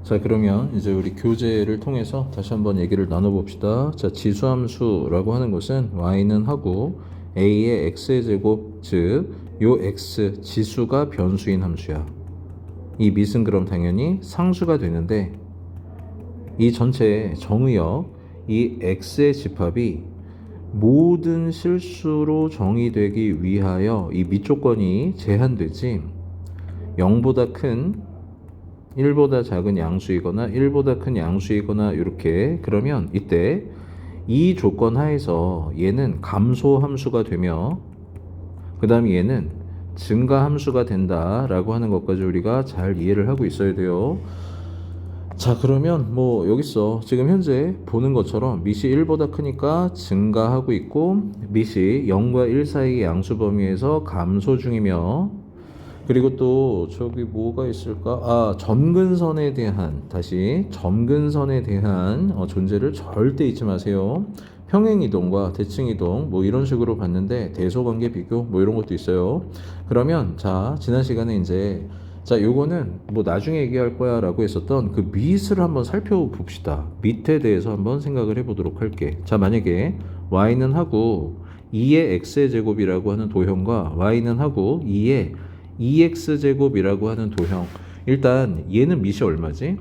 자, 그러면 이제 우리 교재를 통해서 다시 한번 얘기를 나눠봅시다. 자, 지수함수라고 하는 것은 y는 하고 a의 x의 제곱, 즉 요 x 지수가 변수인 함수야. 이 밑은 그럼 당연히 상수가 되는데 이 전체 정의역 이 x의 집합이 모든 실수로 정의되기 위하여 이 밑조건이 제한되지 0보다 큰 1보다 작은 양수이거나 1보다 큰 양수이거나 이렇게 그러면 이때 이 조건 하에서 얘는 감소 함수가 되며 그 다음에 얘는 증가 함수가 된다라고 하는 것까지 우리가 잘 이해를 하고 있어야 돼요. 자, 그러면 뭐 여기서 지금 현재 보는 것처럼 밑이 1보다 크니까 증가하고 있고 밑이 0과 1 사이의 양수 범위에서 감소 중이며 그리고 또 저기 뭐가 있을까? 점근선에 대한 다시 점근선에 대한 존재를 절대 잊지 마세요. 평행이동과 대칭이동 뭐 이런 식으로 봤는데 대소관계 비교 뭐 이런 것도 있어요. 그러면 자 지난 시간에 이제 자 요거는 뭐 나중에 얘기할 거야 라고 했었던 그 밑을 한번 살펴봅시다. 밑에 대해서 한번 생각을 해보도록 할게. 자 만약에 y는 하고 2의 x의 제곱이라고 하는 도형과 y는 하고 2의 2x제곱이라고 하는 도형. 일단 얘는 밑이 얼마지?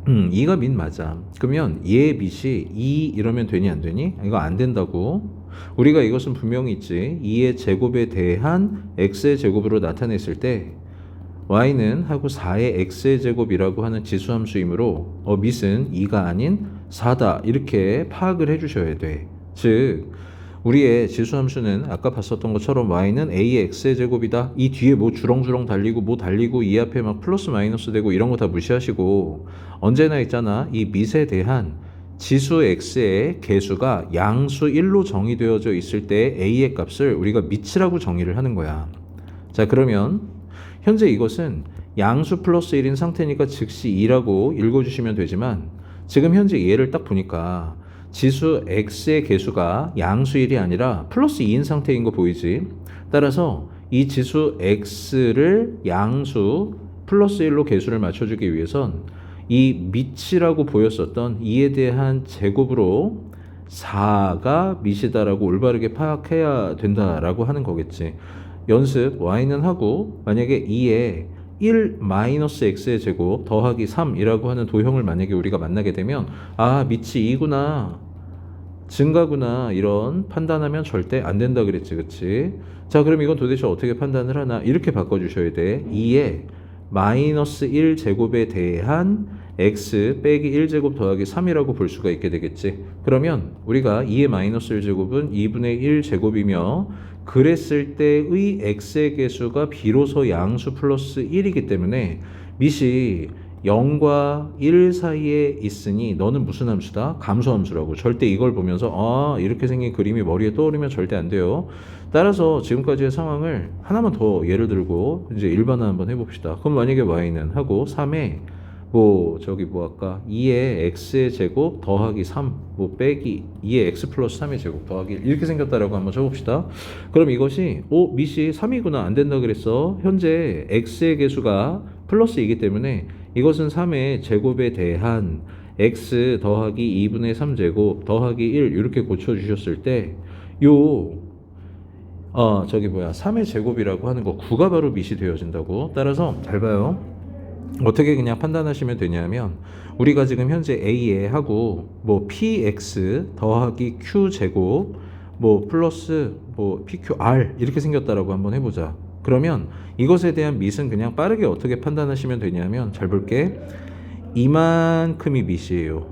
2가 밑 맞아. 그러면 얘 밑이 2 이러면 되니 안 되니? 이거 안 된다고. 우리가 이것은 분명히 있지. 2의 제곱에 대한 x의 제곱으로 나타냈을 때 y는 하고 4의 x의 제곱이라고 하는 지수함수이므로 밑은 2가 아닌 4다 이렇게 파악을 해주셔야 돼. 즉 우리의 지수함수는 아까 봤었던 것처럼 y는 a의 x의 제곱이다. 이 뒤에 뭐 주렁주렁 달리고 뭐 달리고 이 앞에 막 플러스 마이너스 되고 이런 거 다 무시하시고 언제나 있잖아. 이 밑에 대한 지수 x의 개수가 양수 1로 정의되어져 있을 때 a의 값을 우리가 밑이라고 정의를 하는 거야. 자 그러면 현재 이것은 양수 플러스 1인 상태니까 즉시 2라고 읽어주시면 되지만 지금 현재 얘를 딱 보니까 지수 x의 개수가 양수 1이 아니라 플러스 2인 상태인 거 보이지? 따라서 이 지수 x를 양수 플러스 1로 개수를 맞춰주기 위해선 이 밑이라고 보였었던 2에 대한 제곱으로 4가 밑이다라고 올바르게 파악해야 된다라고 하는 거겠지. 연습 y는 하고 만약에 2에 1 마이너스 x의 제곱 더하기 3이라고 하는 도형을 만약에 우리가 만나게 되면 밑이 2구나 증가구나 이런 판단하면 절대 안 된다 그랬지 그치? 자 그럼 이건 도대체 어떻게 판단을 하나 이렇게 바꿔주셔야 돼. 2에 마이너스 1 제곱에 대한 x 빼기 1 제곱 더하기 3이라고 볼 수가 있게 되겠지. 그러면 우리가 2의 마이너스 1 제곱은 2분의 1 제곱이며 그랬을 때의 x의 개수가 비로소 양수 플러스 1이기 때문에 밑이 0과 1 사이에 있으니 너는 무슨 함수다? 감소함수라고. 절대 이걸 보면서 이렇게 생긴 그림이 머리에 떠오르면 절대 안 돼요. 따라서 지금까지의 상황을 하나만 더 예를 들고 이제 일반화 한번 해봅시다. 그럼 만약에 y는 하고 3에 아까 2의 x의 제곱 더하기 3 빼기 2의 x 플러스 3의 제곱 더하기 1 이렇게 생겼다라고 한번 쳐봅시다. 그럼 이것이 밑이 3이구나 안 된다 그랬어. 현재 x의 개수가 플러스 2이기 때문에 이것은 3의 제곱에 대한 x 더하기 2분의 3제곱 더하기 1 이렇게 고쳐주셨을 때 3의 제곱이라고 하는 거 9가 바로 밑이 되어진다고. 따라서 잘 봐요. 어떻게 그냥 판단하시면 되냐면 우리가 지금 현재 a에 하고 px 더하기 q 제곱 플러스 pqr 이렇게 생겼다라고 한번 해보자. 그러면 이것에 대한 밑은 그냥 빠르게 어떻게 판단하시면 되냐면 잘 볼게. 이만큼이 밑이에요.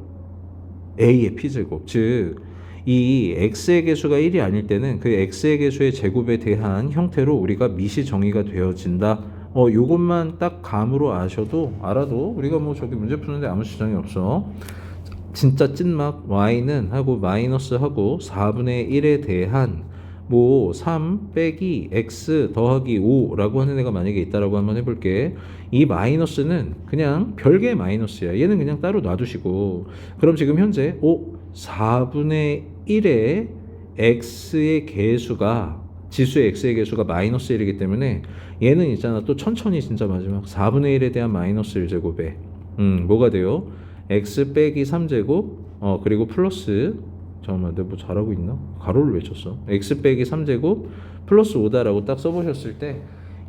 a의 p제곱. 즉 이 x의 개수가 1이 아닐 때는 그 x의 개수의 제곱에 대한 형태로 우리가 밑이 정의가 되어진다. 요것만 딱 감으로 알아도 우리가 문제 푸는데 아무 지장이 없어. 진짜 찐막 y는 하고 마이너스 하고 4분의 1에 대한 3 빼기 x 더하기 5라고 하는 애가 만약에 있다라고 한번 해볼게. 이 마이너스는 그냥 별개의 마이너스야. 얘는 그냥 따로 놔두시고 그럼 지금 현재 4분의 1의 x의 개수가 지수의 x의 개수가 마이너스 1이기 때문에 얘는 있잖아 또 천천히 진짜 마지막 4분의 1에 대한 마이너스 1제곱에 뭐가 돼요? x 빼기 3제곱 그리고 플러스 잠깐만 내가 뭐 잘하고 있나? 가로를 외쳤어. x 빼기 3제곱 플러스 5다라고 딱 써보셨을 때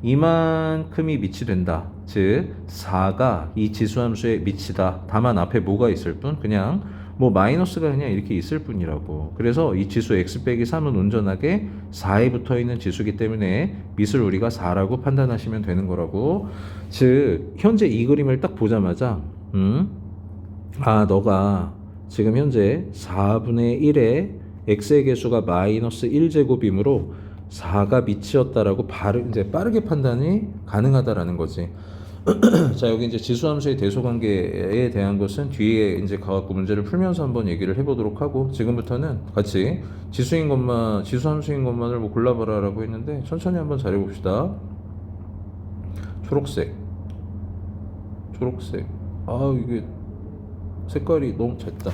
이만큼이 밑이 된다. 즉 4가 이 지수함수의 밑이다. 다만 앞에 뭐가 있을 뿐 그냥 뭐 마이너스가 그냥 이렇게 있을 뿐이라고. 그래서 이 지수 x 빼기 3은 온전하게 4에 붙어있는 지수기 때문에 밑을 우리가 4라고 판단하시면 되는 거라고. 즉 현재 이 그림을 딱 보자마자 너가 지금 현재 4분의 1에 x의 개수가 마이너스 1제곱이므로 4가 밑이었다라고 이제 빠르게 판단이 가능하다라는 거지. 자, 여기 이제 지수함수의 대소관계에 대한 것은 뒤에 이제 가갖고 문제를 풀면서 한번 얘기를 해보도록 하고, 지금부터는 같이 지수함수인 것만을 뭐 골라봐라라고 했는데 천천히 한번 잘해봅시다. 초록색. 이게 색깔이 너무 작다.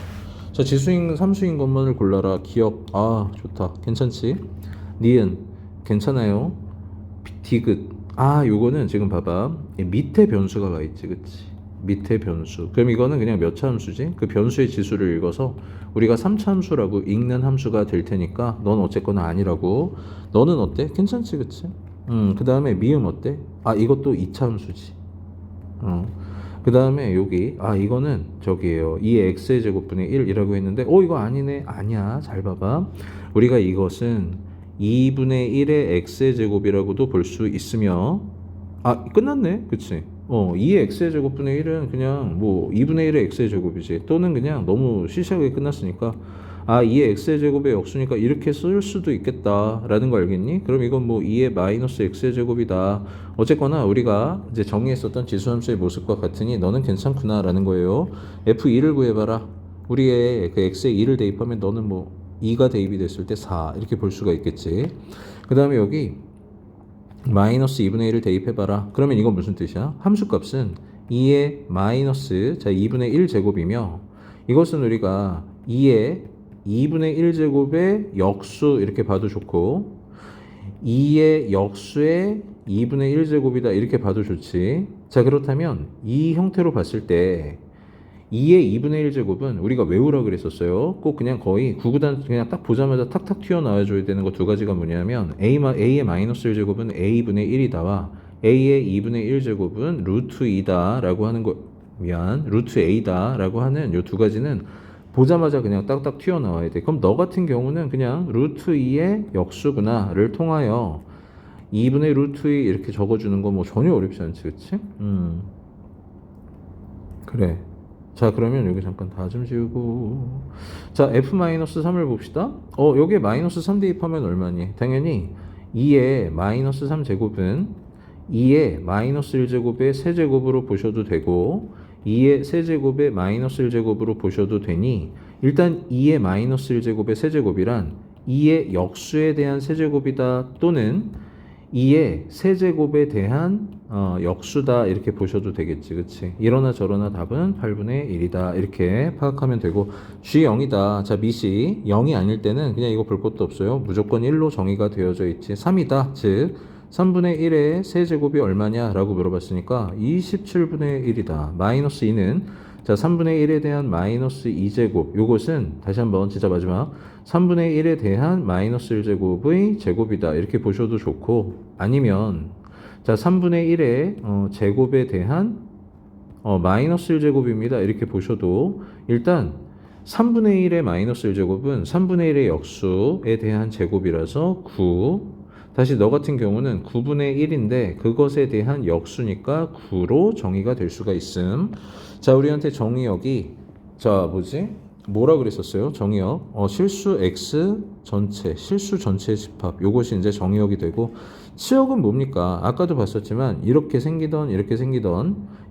자, 삼수인 것만을 골라라. 기억. 좋다. 괜찮지? 니은. 괜찮아요. 디귿. 요거는 지금 봐봐. 밑에 변수가 와 있지, 그치? 밑에 변수. 그럼 이거는 그냥 몇 차 함수지? 그 변수의 지수를 읽어서 우리가 3차 함수라고 읽는 함수가 될 테니까 넌 어쨌거나 아니라고. 너는 어때? 괜찮지, 그치? 그 다음에 미음 어때? 이것도 2차 함수지. 그 다음에 여기 이거는 저기에요. 2의 x의 제곱분의 1이라고 했는데 이거 아니네. 아니야. 잘 봐봐. 우리가 이것은 2분의 1의 x의 제곱이라고도 볼 수 있으며 끝났네. 그치? 2의 x의 제곱분의 1은 그냥 뭐 2분의 1의 x의 제곱이지. 또는 그냥 너무 시시하게 끝났으니까 2의 x의 제곱의 역수니까 이렇게 쓸 수도 있겠다라는 거 알겠니? 그럼 이건 뭐 2의 마이너스 x의 제곱이다. 어쨌거나 우리가 이제 정의했었던 지수함수의 모습과 같으니 너는 괜찮구나라는 거예요. f2를 구해봐라. 우리의 그 x에 2를 대입하면 너는 뭐 2가 대입이 됐을 때 4 이렇게 볼 수가 있겠지. 그 다음에 여기 마이너스 2분의 1을 대입해봐라. 그러면 이건 무슨 뜻이야? 함수값은 2의 마이너스 2분의 1 제곱이며 이것은 우리가 2의 2분의 1 제곱의 역수 이렇게 봐도 좋고 2의 역수의 2분의 1 제곱이다 이렇게 봐도 좋지. 자, 그렇다면 이 형태로 봤을 때 2의 2분의 1 제곱은 우리가 외우라 그랬었어요. 꼭 그냥 거의 구구단 그냥 딱 보자마자 탁탁 튀어나와줘야 되는 거 두 가지가 뭐냐면 A의 마이너스 1 제곱은 A분의 1이다와 A의 2분의 1 제곱은 루트 2다 라고 하는 루트 A다 라고 하는 요 두 가지는 보자마자 그냥 딱딱 튀어나와야 돼. 그럼 너 같은 경우는 그냥 루트 2의 역수구나를 통하여 2분의 루트 2 이렇게 적어주는 거 뭐 전혀 어렵지 않지, 그치? 그래. 자, 그러면 여기 잠깐 다 좀 지우고. 자, f-3을 봅시다. 여기에 마이너스 3 대입하면 얼마니? 당연히 2의 마이너스 3제곱은 2의 마이너스 1제곱의 세제곱으로 보셔도 되고 2의 세제곱의 마이너스 1제곱으로 보셔도 되니 일단 2의 마이너스 1제곱의 세제곱이란 2의 역수에 대한 세제곱이다 또는 2의 세제곱에 대한 역수다 이렇게 보셔도 되겠지, 그치? 이러나 저러나 답은 8분의 1이다 이렇게 파악하면 되고 G0이다. 자, 미시 0이 아닐 때는 그냥 이거 볼 것도 없어요. 무조건 1로 정의가 되어져 있지. 3이다. 즉 3분의 1의 세제곱이 얼마냐 라고 물어봤으니까 27분의 1이다. 마이너스 2는 자, 3분의 1에 대한 마이너스 2제곱 요것은 다시 한번 진짜 마지막 3분의 1에 대한 마이너스 1제곱의 제곱이다 이렇게 보셔도 좋고 아니면 자 3분의 1의 제곱에 대한 마이너스 1제곱입니다 이렇게 보셔도 일단 3분의 1의 마이너스 1제곱은 3분의 1의 역수에 대한 제곱이라서 9 다시 너 같은 경우는 9분의 1인데 그것에 대한 역수니까 9로 정의가 될 수가 있음. 자, 우리한테 정의역이 뭐라 그랬었어요? 정의역 실수 x 전체 실수 전체의 집합 요것이 이제 정의역이 되고 치역은 뭡니까? 아까도 봤었지만 이렇게 생기던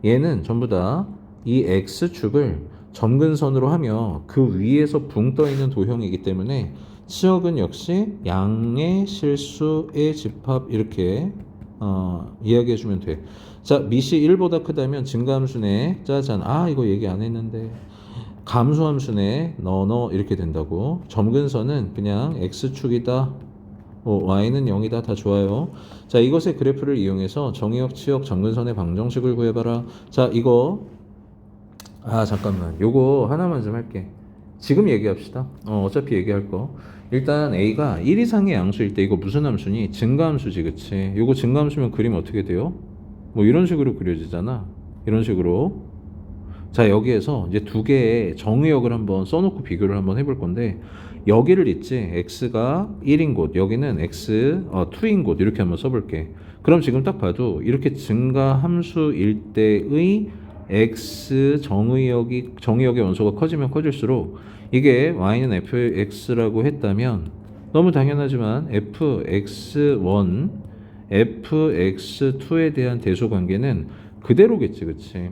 얘는 전부 다 이 x축을 점근선으로 하며 그 위에서 붕 떠 있는 도형이기 때문에 치역은 역시 양의 실수의 집합 이렇게 이야기해 주면 돼. 자, 밑이 1보다 크다면 증가함수네. 짜잔. 이거 얘기 안 했는데. 감수함수네. 너 이렇게 된다고. 점근선은 그냥 x축이다. y는 0이다. 다 좋아요. 자, 이것의 그래프를 이용해서 정의역, 치역, 점근선의 방정식을 구해봐라. 자, 이거 아, 잠깐만. 요거 하나만 좀 할게. 지금 얘기합시다. 어차피 얘기할 거. 일단 A가 1 이상의 양수일 때 이거 무슨 함수니? 증가함수지, 그치? 요거 증가함수면 그림 어떻게 돼요? 뭐 이런 식으로 그려지잖아. 이런 식으로. 자, 여기에서 이제 두 개의 정의역을 한번 써놓고 비교를 한번 해볼 건데, 여기를 있지, x가 1인 곳, 여기는 x 2인 곳, 이렇게 한번 써볼게. 그럼 지금 딱 봐도 이렇게 증가 함수일 때의 x 정의역의 원소가 커지면 커질수록 이게 y는 fx라고 했다면 너무 당연하지만 fx1, fx2에 대한 대소 관계는 그대로겠지, 그치?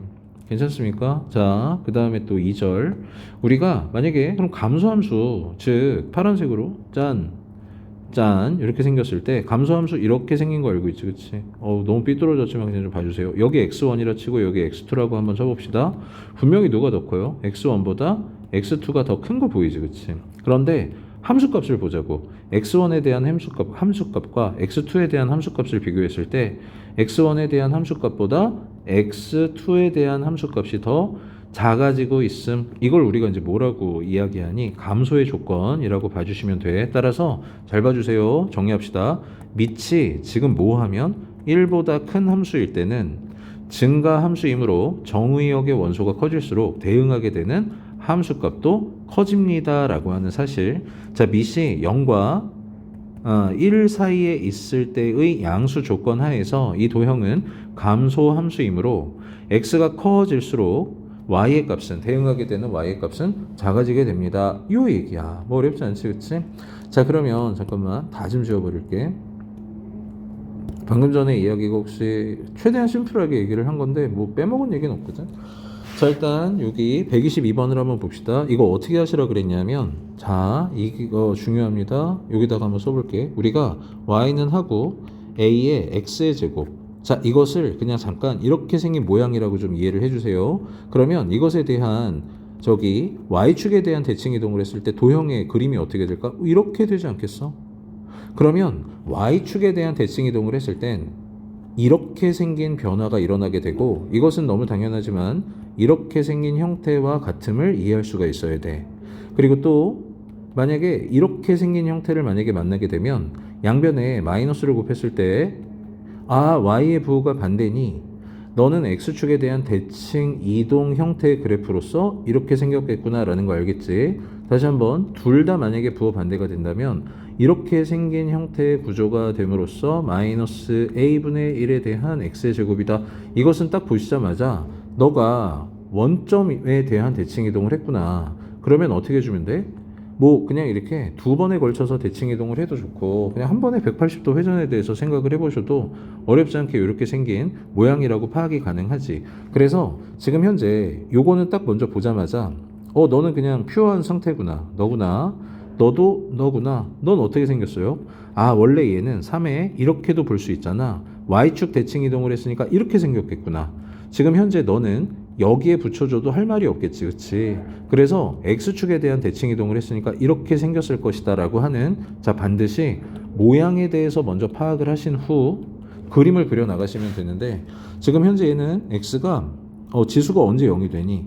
괜찮습니까? 자, 그 다음에 또 2절. 우리가 만약에 그럼 감소함수, 즉 파란색으로 짠 이렇게 생겼을 때 감소함수 이렇게 생긴 거 알고 있지, 그치? 너무 삐뚤어졌지만 그냥 좀 봐주세요. 여기 x1이라 치고 여기 x2라고 한번 쳐봅시다. 분명히 누가 더 커요? x1보다 x2가 더 큰 거 보이지, 그치? 그런데 함수값을 보자고. x1에 대한 함수값과 x2에 대한 함수값을 비교했을 때 x1에 대한 함수값보다 x2에 대한 함수값이 더 작아지고 있음. 이걸 우리가 이제 뭐라고 이야기하니? 감소의 조건이라고 봐주시면 돼. 따라서 잘 봐주세요. 정리합시다. 밑이 지금 뭐 하면 1보다 큰 함수일 때는 증가 함수이므로 정의역의 원소가 커질수록 대응하게 되는 함수값도 커집니다 라고 하는 사실. 자, 밑이 0과 1 사이에 있을 때의 양수 조건 하에서 이 도형은 감소 함수이므로 x가 커질수록 y의 값은 대응하게 되는 y의 값은 작아지게 됩니다. 요 얘기야. 뭐 어렵지 않지, 그치? 자, 그러면 잠깐만 다 좀 지워버릴게. 방금 전에 이야기가 혹시 최대한 심플하게 얘기를 한 건데 뭐 빼먹은 얘기는 없거든. 자, 일단 여기 122번을 한번 봅시다. 이거 어떻게 하시라 그랬냐면, 자, 이거 중요합니다. 여기다가 한번 써볼게. 우리가 y는 하고 a의 x의 제곱. 자, 이것을 그냥 잠깐 이렇게 생긴 모양이라고 좀 이해를 해주세요. 그러면 이것에 대한 저기 y축에 대한 대칭 이동을 했을 때 도형의 그림이 어떻게 될까? 이렇게 되지 않겠어? 그러면 y축에 대한 대칭 이동을 했을 땐 이렇게 생긴 변화가 일어나게 되고, 이것은 너무 당연하지만 이렇게 생긴 형태와 같음을 이해할 수가 있어야 돼. 그리고 또 만약에 이렇게 생긴 형태를 만약에 만나게 되면 양변에 마이너스를 곱했을 때 y의 부호가 반대니 너는 x축에 대한 대칭 이동 형태의 그래프로서 이렇게 생겼겠구나 라는 거 알겠지? 다시 한번 둘 다 만약에 부호 반대가 된다면 이렇게 생긴 형태의 구조가 됨으로써 마이너스 a분의 1에 대한 x의 제곱이다. 이것은 딱 보시자마자 너가 원점에 대한 대칭 이동을 했구나. 그러면 어떻게 해주면 돼? 뭐 그냥 이렇게 두 번에 걸쳐서 대칭 이동을 해도 좋고 그냥 한 번에 180도 회전에 대해서 생각을 해보셔도 어렵지 않게 이렇게 생긴 모양이라고 파악이 가능하지. 그래서 지금 현재 요거는 딱 먼저 보자마자 너는 그냥 퓨어한 상태구나. 너구나. 너도 너구나. 넌 어떻게 생겼어요? 원래 얘는 3에 이렇게도 볼 수 있잖아. y축 대칭 이동을 했으니까 이렇게 생겼겠구나. 지금 현재 너는 여기에 붙여줘도 할 말이 없겠지, 그치? 그래서 x축에 대한 대칭 이동을 했으니까 이렇게 생겼을 것이다 라고 하는, 자, 반드시 모양에 대해서 먼저 파악을 하신 후 그림을 그려 나가시면 되는데, 지금 현재 얘는 x가 지수가 언제 0이 되니?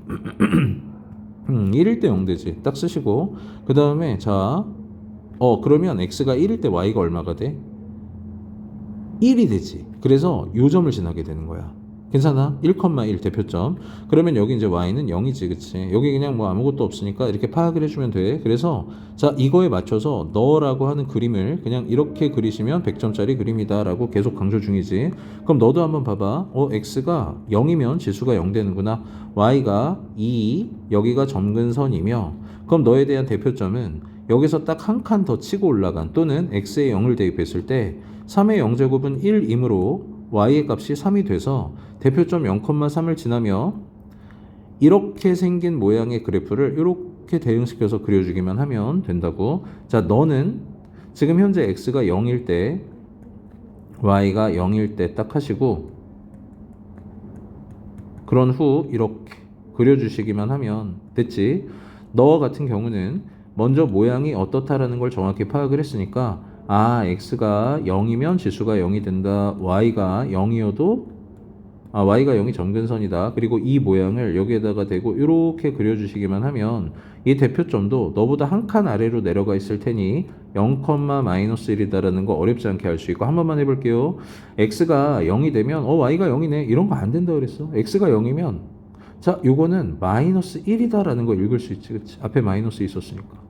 1일 때 0 되지. 딱 쓰시고 그 다음에 자 그러면 x가 1일 때 y가 얼마가 돼? 1이 되지. 그래서 요 점을 지나게 되는 거야. 괜찮아? 1,1 대표점. 그러면 여기 이제 y는 0이지, 그치? 여기 그냥 뭐 아무것도 없으니까 이렇게 파악을 해주면 돼. 그래서 자, 이거에 맞춰서 너라고 하는 그림을 그냥 이렇게 그리시면 100점짜리 그림이다 라고 계속 강조 중이지. 그럼 너도 한번 봐봐. x가 0이면 지수가 0 되는구나. y가 2, 여기가 점근선이며, 그럼 너에 대한 대표점은 여기서 딱 한 칸 더 치고 올라간, 또는 x에 0을 대입했을 때 3의 0제곱은 1이므로 y의 값이 3이 돼서 대표점 0,3을 지나며 이렇게 생긴 모양의 그래프를 이렇게 대응시켜서 그려주기만 하면 된다고. 자, 너는 지금 현재 x가 0일 때 y가 0일 때 딱 하시고 그런 후 이렇게 그려주시기만 하면 됐지. 너 같은 경우는 먼저 모양이 어떻다라는 걸 정확히 파악을 했으니까 x가 0이면 지수가 0이 된다. y가 0이어도 아, y가 0이 점근선이다. 그리고 이 모양을 여기에다가 대고 이렇게 그려주시기만 하면 이 대표점도 너보다 한 칸 아래로 내려가 있을 테니 0,-1이다라는 거 어렵지 않게 알 수 있고 한 번만 해볼게요. x가 0이 되면 y가 0이네. 이런 거 안 된다 그랬어. x가 0이면 자, 요거는 -1이다라는 거 읽을 수 있지. 그치? 앞에 마이너스 있었으니까.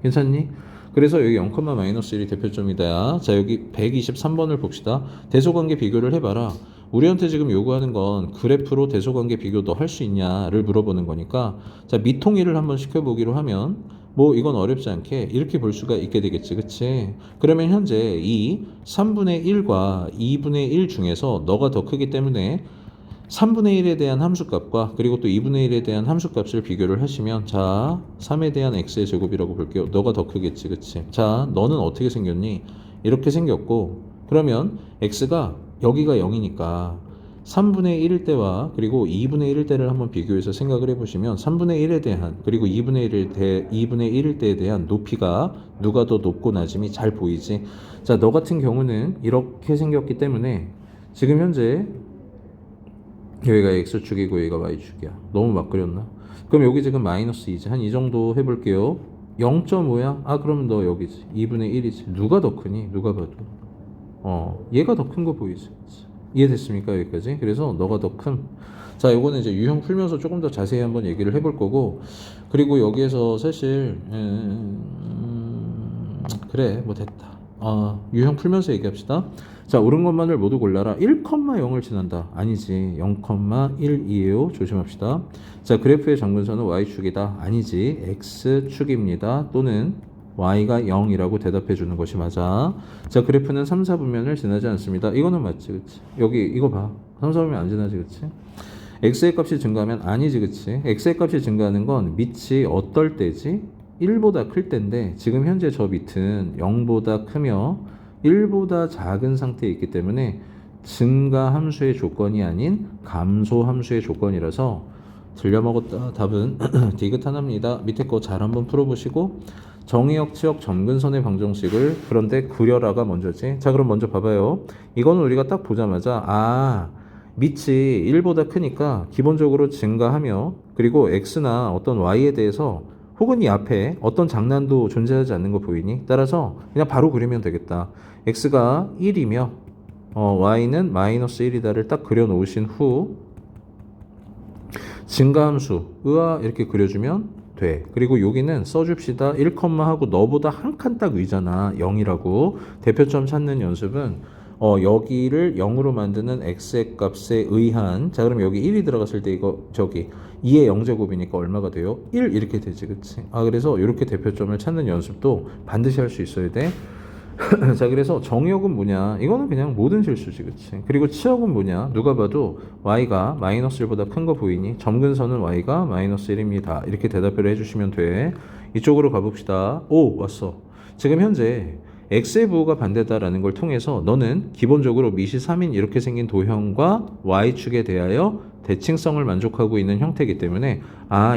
괜찮니? 그래서 여기 0,-1이 대표점이다. 자, 여기 123번을 봅시다. 대소관계 비교를 해봐라. 우리한테 지금 요구하는 건 그래프로 대소관계 비교 너 할 수 있냐를 물어보는 거니까 자, 미통일을 한번 시켜보기로 하면 뭐 이건 어렵지 않게 이렇게 볼 수가 있게 되겠지. 그치? 그러면 현재 이 3분의 1과 2분의 1 중에서 너가 더 크기 때문에 3분의 1에 대한 함수값과 그리고 또 2분의 1에 대한 함수값을 비교를 하시면 자 3에 대한 x의 제곱이라고 볼게요. 너가 더 크겠지. 그치? 자 너는 어떻게 생겼니? 이렇게 생겼고 그러면 x가 여기가 0이니까 3분의 1일 때와 그리고 2분의 1일 때를 한번 비교해서 생각을 해보시면 3분의 1에 대한 그리고 2분의 1일 때에 대한 높이가 누가 더 높고 낮음이 잘 보이지? 자 너 같은 경우는 이렇게 생겼기 때문에 지금 현재 여기가 x축이고 여기가 y축이야. 너무 막 그렸나? 그럼 여기 지금 -2지. 한 이 정도 해볼게요. 0.5야? 아 그러면 너 여기지. 2분의 1이지. 누가 더 크니? 누가 봐도. 얘가 더 큰 거 보이지. 이해됐습니까? 여기까지. 그래서 너가 더 큰. 자, 요거는 이제 유형 풀면서 조금 더 자세히 한번 얘기를 해볼 거고, 그리고 여기에서 사실 그래 뭐 됐다. 유형 풀면서 얘기합시다. 자, 옳은 것만을 모두 골라라. 1,0을 지난다. 아니지. 0,1이에요. 조심합시다. 자, 그래프의 점근선은 y축이다. 아니지. x축입니다. 또는 y가 0이라고 대답해 주는 것이 맞아. 자, 그래프는 3, 4분면을 지나지 않습니다. 이거는 맞지, 그치? 여기 이거 봐. 3, 4분면 안 지나지, 그치? x의 값이 증가하면 아니지, 그치? x의 값이 증가하는 건 밑이 어떨 때지? 1보다 클 때인데 지금 현재 저 밑은 0보다 크며 1보다 작은 상태에 있기 때문에 증가 함수의 조건이 아닌 감소 함수의 조건이라서 들려먹었다. 답은 디귿하나입니다. 밑에 거 잘 한번 풀어보시고 정의역, 치역, 점근선의 방정식을 그런데 그려라가 먼저지. 자, 그럼 먼저 봐봐요. 이거는 우리가 딱 보자마자 밑이 1보다 크니까 기본적으로 증가하며 그리고 x나 어떤 y에 대해서 혹은 이 앞에 어떤 장난도 존재하지 않는 거 보이니? 따라서 그냥 바로 그리면 되겠다. x가 1이며 y는 -1이다를 딱 그려놓으신 후 증가함수 으아 이렇게 그려주면 돼. 그리고 여기는 써줍시다. 1, 하고 너보다 한 칸 딱 위잖아. 0이라고. 대표점 찾는 연습은 여기를 0으로 만드는 x의 값에 의한 자 그럼 여기 1이 들어갔을 때 이거 저기 2의 0제곱이니까 얼마가 돼요? 1 이렇게 되지. 그치? 그래서 이렇게 대표점을 찾는 연습도 반드시 할 수 있어야 돼. 자 그래서 정의역은 뭐냐 이거는 그냥 모든 실수지. 그치? 그리고 치역은 뭐냐 누가 봐도 y가 -1보다 큰 거 보이니 점근선은 y가 -1입니다 이렇게 대답을 해주시면 돼. 이쪽으로 가봅시다. 오 왔어. 지금 현재 x의 부호가 반대다라는 걸 통해서 너는 기본적으로 밑이 3인 이렇게 생긴 도형과 y축에 대하여 대칭성을 만족하고 있는 형태이기 때문에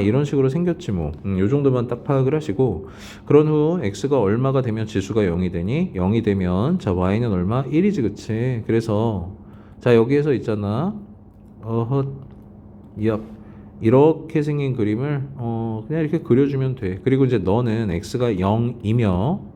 이런 식으로 생겼지 뭐. 요 정도만 딱 파악을 하시고 그런 후 x가 얼마가 되면 지수가 0이 되니 0이 되면 자 y는 얼마? 1이지. 그치? 그래서 자 여기에서 있잖아 이렇게 생긴 그림을 그냥 이렇게 그려주면 돼. 그리고 이제 너는 x가 0이며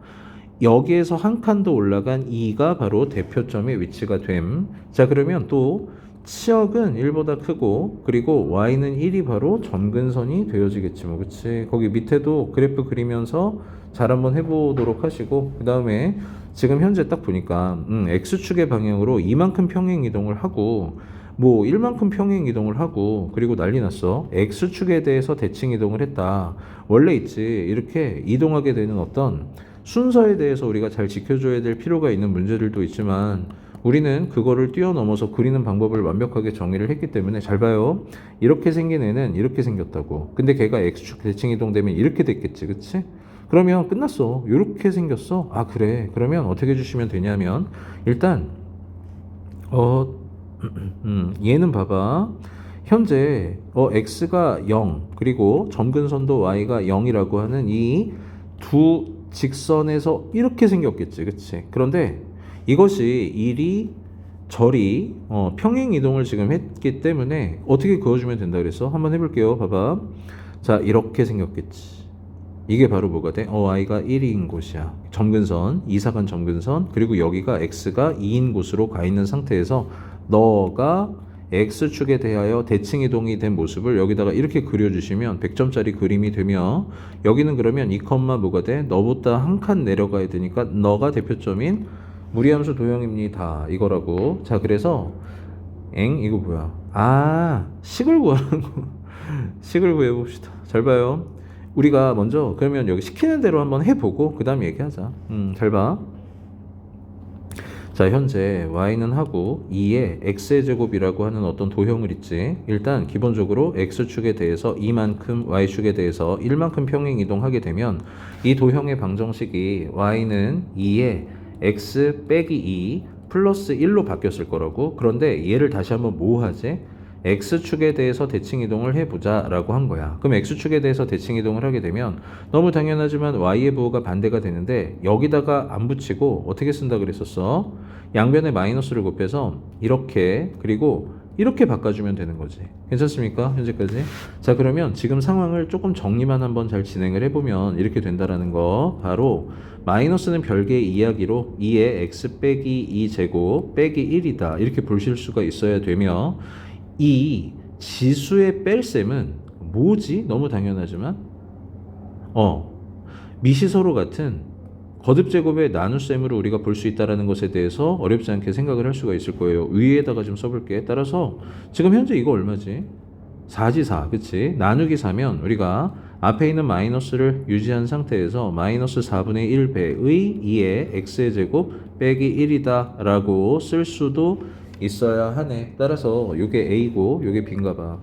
여기에서 한 칸 더 올라간 2가 바로 대표점의 위치가 됨. 자 그러면 또 치역은 1보다 크고 그리고 y는 1이 바로 점근선이 되어지겠지 뭐. 그치? 거기 밑에도 그래프 그리면서 잘 한번 해보도록 하시고 그 다음에 지금 현재 딱 보니까 x축의 방향으로 이만큼 평행 이동을 하고 뭐 1만큼 평행 이동을 하고 그리고 난리 났어. x축에 대해서 대칭 이동을 했다. 원래 있지. 이렇게 이동하게 되는 어떤 순서에 대해서 우리가 잘 지켜줘야 될 필요가 있는 문제들도 있지만 우리는 그거를 뛰어넘어서 그리는 방법을 완벽하게 정의를 했기 때문에 잘 봐요. 이렇게 생긴 애는 이렇게 생겼다고. 근데 걔가 x축 대칭 이동되면 이렇게 됐겠지. 그치? 그러면 끝났어. 이렇게 생겼어. 그래. 그러면 어떻게 해주시면 되냐면 일단 얘는 봐봐. 현재 x가 0 그리고 점근선도 y가 0이라고 하는 이 두 직선에서 이렇게 생겼겠지. 그치? 그런데 이것이 1이 절이 평행 이동을 지금 했기 때문에 어떻게 그어주면 된다 그랬어? 한번 해볼게요. 봐봐. 자, 이렇게 생겼겠지. 이게 바로 뭐가 돼? y가 1인 곳이야. 점근선, 이사간 점근선, 그리고 여기가 x가 2인 곳으로 가 있는 상태에서 너가 x축에 대하여 대칭 이동이 된 모습을 여기다가 이렇게 그려주시면 100점짜리 그림이 되며, 여기는 그러면 이 컴마 뭐가 돼? 너보다 한 칸 내려가야 되니까 너가 대표점인 무리함수 도형입니다. 이거라고. 자, 그래서 이거 뭐야? 식을 구하는 거. 식을 구해봅시다. 잘 봐요. 우리가 먼저 그러면 여기 시키는 대로 한번 해보고 그 다음 얘기하자. 잘 봐. 자, 현재 y는 하고 2의 x의 제곱이라고 하는 어떤 도형을 있지. 일단 기본적으로 x축에 대해서 2만큼, y축에 대해서 1만큼 평행 이동하게 되면 이 도형의 방정식이 y는 2의 x 빼기 2 플러스 1로 바뀌었을 거라고. 그런데 얘를 다시 한번 뭐 하지? x축에 대해서 대칭 이동을 해보자 라고 한 거야. 그럼 x축에 대해서 대칭 이동을 하게 되면 너무 당연하지만 y의 부호가 반대가 되는데 여기다가 안 붙이고 어떻게 쓴다 그랬었어? 양변에 마이너스를 곱해서 이렇게, 그리고 이렇게 바꿔주면 되는 거지. 괜찮습니까? 현재까지? 자, 그러면 지금 상황을 조금 정리만 한번 잘 진행을 해보면 이렇게 된다라는 거. 바로 마이너스는 별개의 이야기로 2의 x 빼기 2제곱 빼기 1이다 이렇게 보실 수가 있어야 되며, 이 지수의 뺄셈은 뭐지? 너무 당연하지만 미시서로 같은 거듭제곱의 나눗셈으로 우리가 볼 수 있다는 것에 대해서 어렵지 않게 생각을 할 수가 있을 거예요. 위에다가 좀 써볼게. 따라서 지금 현재 이거 얼마지? 4지 4, 그치? 나누기 4면 우리가 앞에 있는 마이너스를 유지한 상태에서 마이너스 4분의 1배의 2의 x의 제곱 빼기 1이다 라고 쓸 수도 있어야 하네. 따라서 요게 A고 요게 B인가 봐.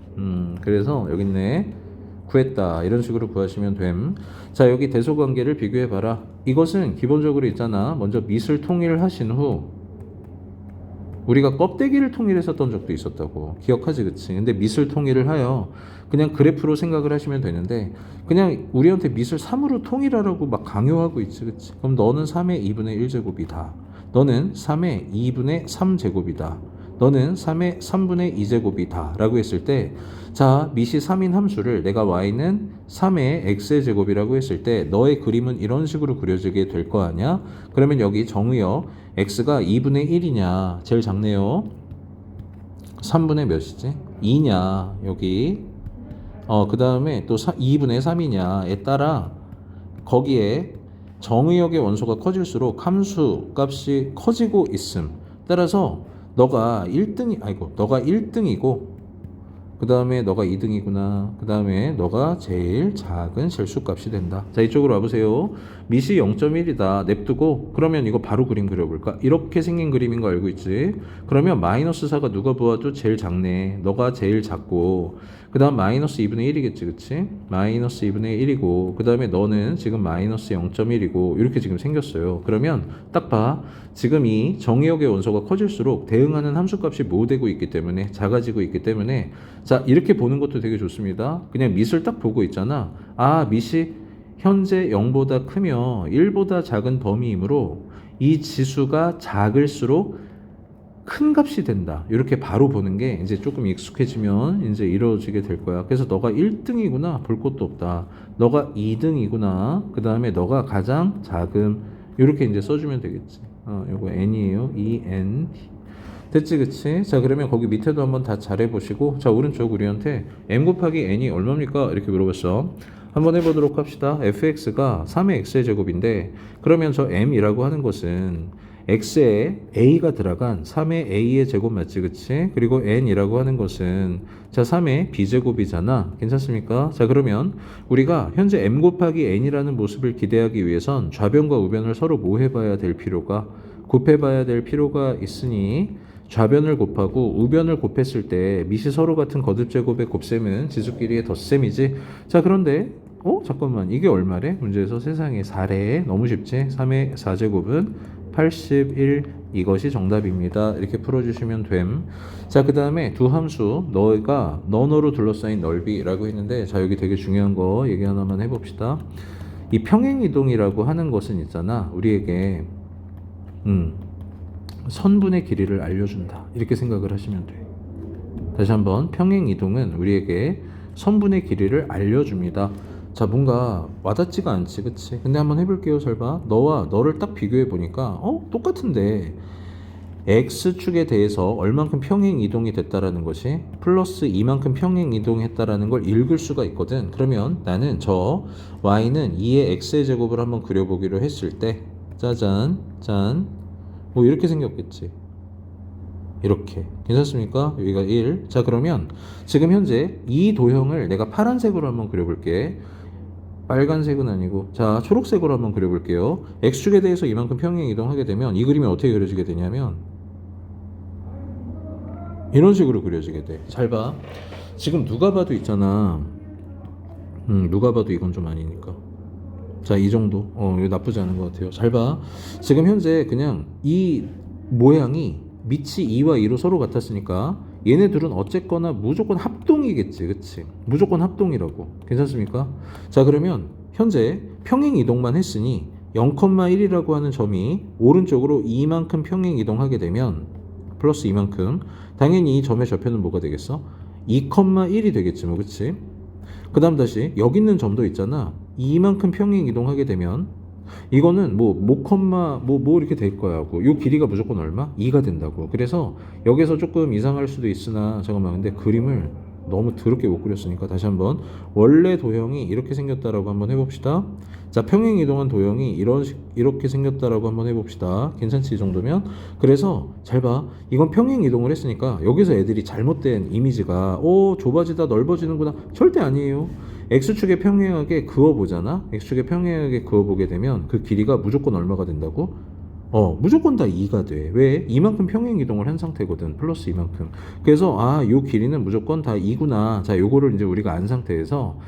그래서 여기 있네. 구했다. 이런 식으로 구하시면 됨. 자, 여기 대소관계를 비교해 봐라. 이것은 기본적으로 있잖아. 먼저 밑을 통일하신 후 우리가 껍데기를 통일했었던 적도 있었다고. 기억하지, 그치? 근데 밑을 통일을 하여 그냥 그래프로 생각을 하시면 되는데, 그냥 우리한테 밑을 3으로 통일하라고 막 강요하고 있지, 그치? 그럼 너는 3의 2분의 1제곱이다. 너는 3의 2분의 3제곱이다. 너는 3의 3분의 2제곱이다 라고 했을 때, 자, 밑이 3인 함수를 내가 y는 3의 x의 제곱이라고 했을 때 너의 그림은 이런 식으로 그려지게 될 거 아니야? 그러면 여기 정의요. x가 2분의 1이냐? 제일 작네요. 3분의 몇이지? 2냐? 여기. 그 다음에 또 2분의 3이냐에 따라 거기에 정의역의 원소가 커질수록 함수 값이 커지고 있음. 따라서 너가 1등이고 그 다음에 너가 2등이구나. 그 다음에 너가 제일 작은 실수값이 된다. 자, 이쪽으로 와보세요. 밑이 0.1이다. 냅두고 그러면 이거 바로 그림 그려볼까? 이렇게 생긴 그림인 거 알고 있지? 그러면 마이너스 4가 누가 보아도 제일 작네. 너가 제일 작고 그 다음 마이너스 2분의 1이겠지, 그치? 마이너스 2분의 1이고 그 다음에 너는 지금 마이너스 0.1이고 이렇게 지금 생겼어요. 그러면 딱 봐. 지금 이 정의역의 원소가 커질수록 대응하는 함수값이 모되고 있기 때문에, 작아지고 있기 때문에, 자, 이렇게 보는 것도 되게 좋습니다. 그냥 밑을 딱 보고 있잖아. 밑이 현재 0보다 크며 1보다 작은 범위이므로 이 지수가 작을수록 큰 값이 된다. 이렇게 바로 보는 게 이제 조금 익숙해지면 이제 이루어지게 될 거야. 그래서 너가 1등이구나. 볼 것도 없다. 너가 2등이구나. 그 다음에 너가 가장 작음. 이렇게 이제 써주면 되겠지. 요거 n이에요. 2n. 됐지, 그치? 자, 그러면 거기 밑에도 한번 다 잘해보시고, 자, 오른쪽 우리한테 m 곱하기 n이 얼마입니까? 이렇게 물어봤어. 한번 해보도록 합시다. fx가 3의 x의 제곱인데, 그러면 저 m이라고 하는 것은 x에 a가 들어간 3의 a의 제곱 맞지, 그치? 그리고 n이라고 하는 것은 자 3의 b제곱이잖아. 괜찮습니까? 자, 그러면 우리가 현재 m 곱하기 n이라는 모습을 기대하기 위해선 좌변과 우변을 서로 뭐 해봐야 될 필요가, 곱해봐야 될 필요가 있으니 좌변을 곱하고 우변을 곱했을 때 밑이 서로 같은 거듭제곱의 곱셈은 지수끼리의 덧셈이지. 자, 그런데 잠깐만, 이게 얼마래? 문제에서 세상에 4래. 너무 쉽지? 3의 4제곱은 81. 이것이 정답입니다. 이렇게 풀어주시면 됨. 자, 그 다음에 두 함수, 너가 너너로 둘러싸인 넓이라고 했는데, 자, 여기 되게 중요한 거 얘기 하나만 해봅시다. 이 평행이동이라고 하는 것은 있잖아, 우리에게 선분의 길이를 알려준다. 이렇게 생각을 하시면 돼. 다시 한번 평행이동은 우리에게 선분의 길이를 알려줍니다. 자, 뭔가 와닿지가 않지, 그치? 근데 한번 해볼게요. 잘 봐. 너와 너를 딱 비교해 보니까 똑같은데 X축에 대해서 얼만큼 평행 이동이 됐다라는 것이 플러스 이만큼 평행 이동했다라는 걸 읽을 수가 있거든. 그러면 나는 저 Y는 2의 X의 제곱을 한번 그려보기로 했을 때 짜잔 짠 뭐 이렇게 생겼겠지. 이렇게 괜찮습니까? 여기가 1. 자, 그러면 지금 현재 이 도형을 내가 파란색으로 한번 그려볼게. 빨간색은 아니고, 자, 초록색으로 한번 그려볼게요. X축에 대해서 이만큼 평행 이동하게 되면 이 그림이 어떻게 그려지게 되냐면 이런 식으로 그려지게 돼. 잘 봐. 지금 누가 봐도 있잖아. 누가 봐도 이건 좀 아니니까. 자, 이 정도. 이거 나쁘지 않은 것 같아요. 잘 봐. 지금 현재 그냥 이 모양이 밑이 2와 2로 서로 같았으니까 얘네들은 어쨌거나 무조건 합동이겠지. 그치? 무조건 합동이라고. 괜찮습니까? 자, 그러면 현재 평행 이동만 했으니 0,1이라고 하는 점이 오른쪽으로 이만큼 평행 이동하게 되면 플러스 이만큼 당연히 이 점의 좌표는 뭐가 되겠어? 2,1이 되겠지 뭐. 그치? 그 다음 다시 여기 있는 점도 있잖아. 이만큼 평행 이동하게 되면 이거는 뭐 이렇게 될 거야 하고 요 길이가 무조건 얼마? 2가 된다고. 그래서 여기서 조금 이상할 수도 있으나 잠깐만, 근데 그림을 너무 더럽게 못 그렸으니까 다시 한번 원래 도형이 이렇게 생겼다라고 한번 해봅시다. 자, 평행 이동한 도형이 이렇게 생겼다라고 한번 해봅시다. 괜찮지 이 정도면? 그래서 잘 봐. 이건 평행 이동을 했으니까 여기서 애들이 잘못된 이미지가 좁아지다 넓어지는구나. 절대 아니에요. X축에 평행하게 그어보잖아. X축에 평행하게 그어보게 되면 그 길이가 무조건 얼마가 된다고? 무조건 다 2가 돼. 왜? 이만큼 평행 이동을 한 상태거든. 플러스 이만큼. 그래서 요 길이는 무조건 다 2구나. 자, 요거를 이제 우리가 안 상태에서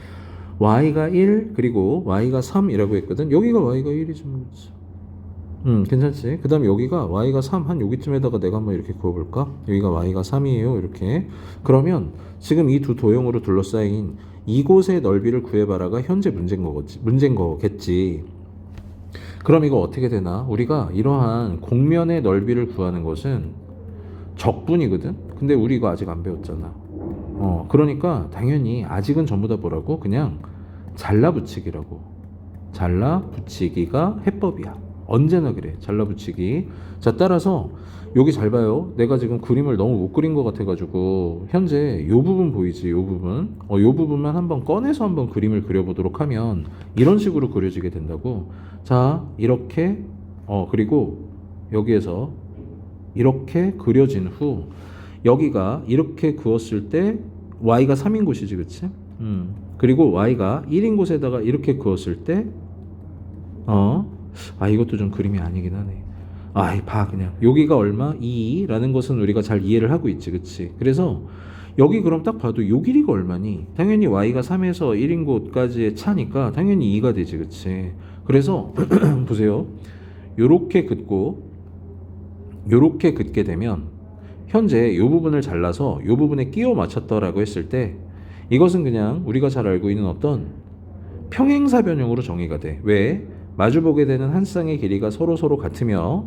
y가 1 그리고 y가 3이라고 했거든. 여기가 y가 1이지 뭐. 괜찮지? 그 다음에 여기가 y가 3 한 여기쯤에다가 내가 한번 이렇게 그어볼까? 여기가 y가 3이에요. 이렇게. 그러면 지금 이 두 도형으로 둘러싸인 이곳의 넓이를 구해봐라가 현재 문제인 거겠지. 그럼 이거 어떻게 되나? 우리가 이러한 곡면의 넓이를 구하는 것은 적분이거든? 근데 우리 이거 아직 안 배웠잖아. 그러니까 당연히 아직은 전부 다 뭐라고? 그냥 잘라붙이기라고. 잘라붙이기가 해법이야. 언제나 그래. 잘라붙이기. 자, 따라서 여기 잘 봐요. 내가 지금 그림을 너무 못 그린 것 같아가지고 현재 요 부분 보이지? 요 부분. 요 부분만 한번 꺼내서 한번 그림을 그려보도록 하면 이런 식으로 그려지게 된다고. 자, 이렇게 그리고 여기에서 이렇게 그려진 후 여기가 이렇게 그었을 때 y가 3인 곳이지, 그치? 그리고 y가 1인 곳에다가 이렇게 그었을 때 이것도 좀 그림이 아니긴 하네. 봐 그냥 여기가 얼마? 2라는 것은 우리가 잘 이해를 하고 있지, 그치? 그래서 여기 그럼 딱 봐도 요 길이가 얼마니? 당연히 y가 3에서 1인 곳까지의 차니까 당연히 2가 되지, 그치? 그래서 보세요. 요렇게 긋게 되면 현재 요 부분을 잘라서 요 부분에 끼워 맞췄더라고 했을 때 이것은 그냥 우리가 잘 알고 있는 어떤 평행사변형으로 정의가 돼. 왜? 마주보게 되는 한 쌍의 길이가 서로 같으며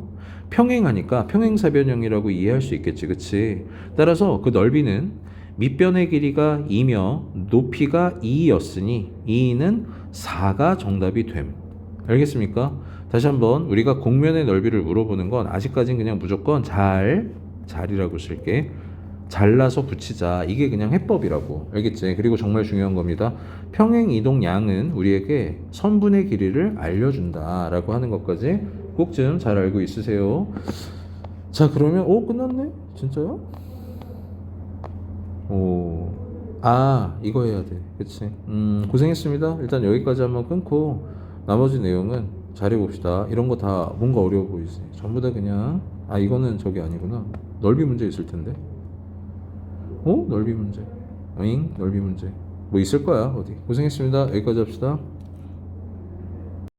평행하니까 평행사변형이라고 이해할 수 있겠지, 그치? 따라서 그 넓이는 밑변의 길이가 2며 높이가 2였으니 2는 4가 정답이 됨. 알겠습니까? 다시 한번 우리가 곡면의 넓이를 물어보는 건 아직까지는 그냥 무조건 잘이라고 쓸게. 잘라서 붙이자. 이게 그냥 해법이라고. 알겠지? 그리고 정말 중요한 겁니다. 평행 이동 양은 우리에게 선분의 길이를 알려준다 라고 하는 것까지 꼭 좀 잘 알고 있으세요. 자, 그러면 끝났네? 진짜요? 이거 해야 돼. 그치? 고생했습니다. 일단 여기까지 한번 끊고 나머지 내용은 잘해봅시다. 이런 거 다 뭔가 어려워 보이지? 전부 다 그냥 이거는 저기 아니구나. 넓이 문제 있을 텐데. 넓이 문제. 넓이 문제. 뭐 있을 거야 어디. 고생했습니다. 여기까지 합시다.